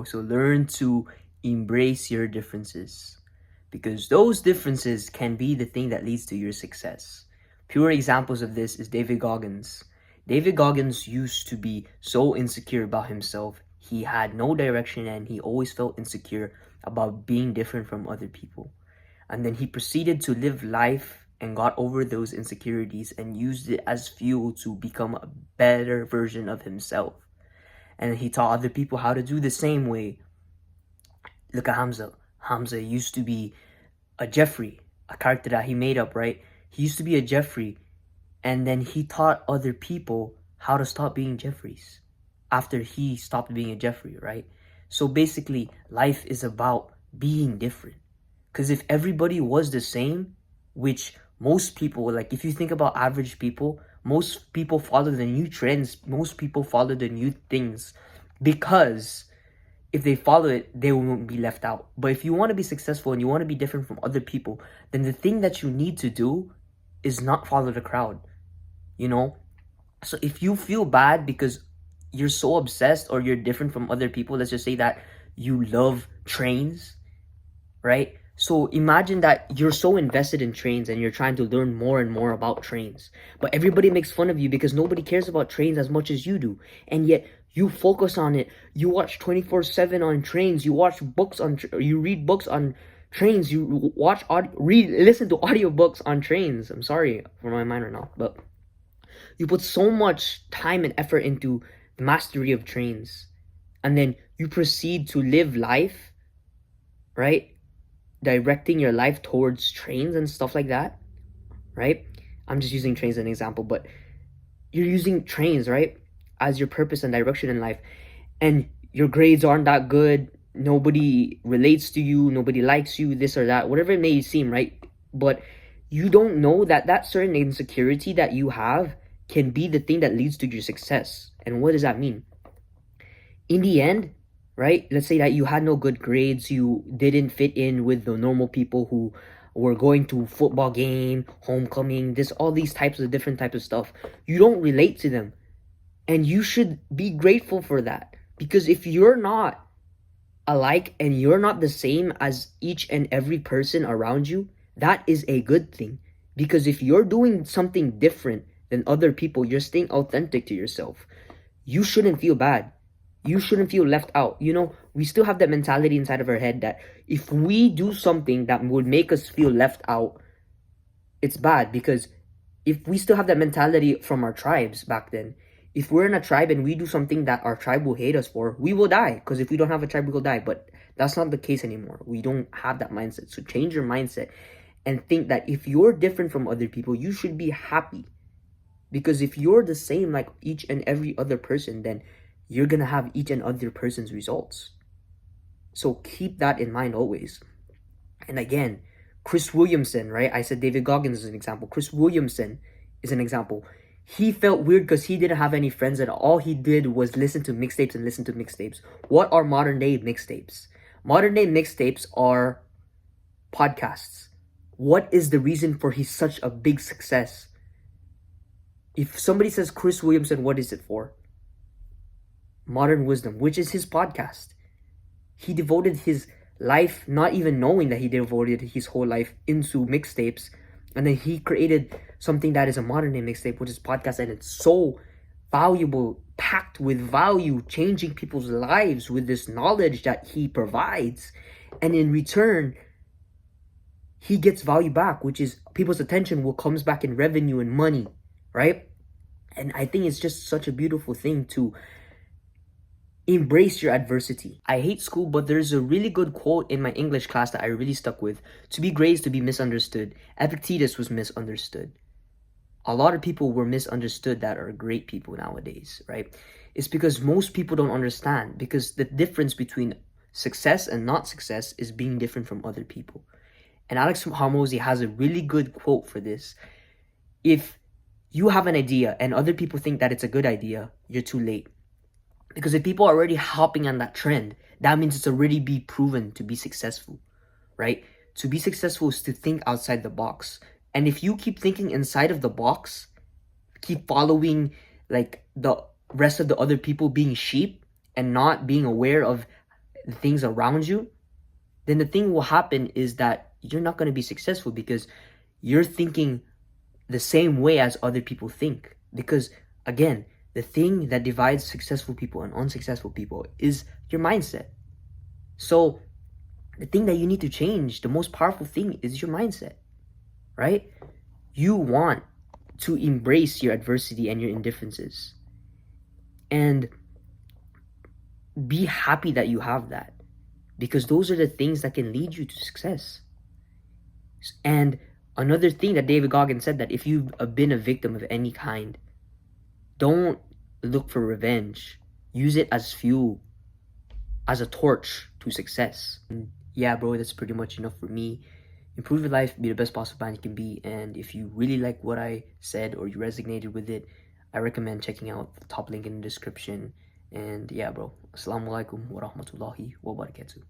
So learn to embrace your differences because those differences can be the thing that leads to your success. Pure examples of this is David Goggins. David Goggins used to be so insecure about himself. He had no direction and he always felt insecure about being different from other people. And then he proceeded to live life and got over those insecurities and used it as fuel to become a better version of himself. And he taught other people how to do the same way. Look at Hamza. Hamza used to be a Jeffrey, a character that he made up, right? He used to be a Jeffrey, and then he taught other people how to stop being Jeffreys after he stopped being a Jeffrey, right? So basically, life is about being different. Because if everybody was the same, which most people, like if you think about average people, most people follow the new trends, most people follow the new things because if they follow it, they won't be left out. But if you want to be successful and you want to be different from other people, then the thing that you need to do is not follow the crowd, you know? So if you feel bad because you're so obsessed or you're different from other people, let's just say that you love trains, right? So imagine that you're so invested in trains and you're trying to learn more and more about trains. But everybody makes fun of you because nobody cares about trains as much as you do. And yet you focus on it. You watch 24/7 on trains. You watch books on you read books on trains. You watch listen to audiobooks on trains. I'm sorry for my mind right now, but you put so much time and effort into the mastery of trains. And then you proceed to live life, right? Directing your life towards trains and stuff like that, right? I'm just using trains as an example, but you're using trains, right, as your purpose and direction in life, and your grades aren't that good, nobody relates to you, nobody likes you, this or that, whatever it may seem, right? But you don't know that that certain insecurity that you have can be the thing that leads to your success. And what does that mean? In the end, right? Let's say that you had no good grades, you didn't fit in with the normal people who were going to football game, homecoming, this all these types of different types of stuff. You don't relate to them. And you should be grateful for that. Because if you're not alike and you're not the same as each and every person around you, that is a good thing. Because if you're doing something different than other people, you're staying authentic to yourself. You shouldn't feel bad. You shouldn't feel left out. You know, we still have that mentality inside of our head that if we do something that would make us feel left out, it's bad. Because if we still have that mentality from our tribes back then, if we're in a tribe and we do something that our tribe will hate us for, we will die. Because if we don't have a tribe, we will die. But that's not the case anymore. We don't have that mindset. So change your mindset and think that if you're different from other people, you should be happy. Because if you're the same like each and every other person, then you're going to have each and other person's results. So keep that in mind always. And again, Chris Williamson, right? I said David Goggins is an example. Chris Williamson is an example. He felt weird because he didn't have any friends and all he did was listen to mixtapes and listen to mixtapes. What are modern day mixtapes? Modern day mixtapes are podcasts. What is the reason for he's such a big success? If somebody says Chris Williamson, what is it for? Modern Wisdom, which is his podcast. He devoted his life, not even knowing that he devoted his whole life into mixtapes, and then he created something that is a modern day mixtape, which is podcast, and it's so valuable, packed with value, changing people's lives with this knowledge that he provides, and in return, he gets value back, which is people's attention will comes back in revenue and money, right? And I think it's just such a beautiful thing to embrace your adversity. I hate school, but there's a really good quote in my English class that I really stuck with. To be great is to be misunderstood. Epictetus was misunderstood. A lot of people were misunderstood that are great people nowadays, right? It's because most people don't understand, because the difference between success and not success is being different from other people. And Alex Hormozi has a really good quote for this. If you have an idea and other people think that it's a good idea, you're too late. Because if people are already hopping on that trend, that means it's already be proven to be successful, right? To be successful is to think outside the box. And if you keep thinking inside of the box, keep following like the rest of the other people being sheep and not being aware of the things around you, then the thing will happen is that you're not going to be successful because you're thinking the same way as other people think. Because again, the thing that divides successful people and unsuccessful people is your mindset. So the thing that you need to change, the most powerful thing, is your mindset, right? You want to embrace your adversity and your indifferences and be happy that you have that, because those are the things that can lead you to success. And another thing that David Goggins said, that if you've been a victim of any kind, don't look for revenge. Use it as fuel, as a torch to success. And yeah, bro, that's pretty much enough for me. Improve your life, be the best possible man you can be. And if you really like what I said or you resonated with it, I recommend checking out the top link in the description. And yeah, bro, assalamu alaikum wa rahmatullahi wa barakatuh.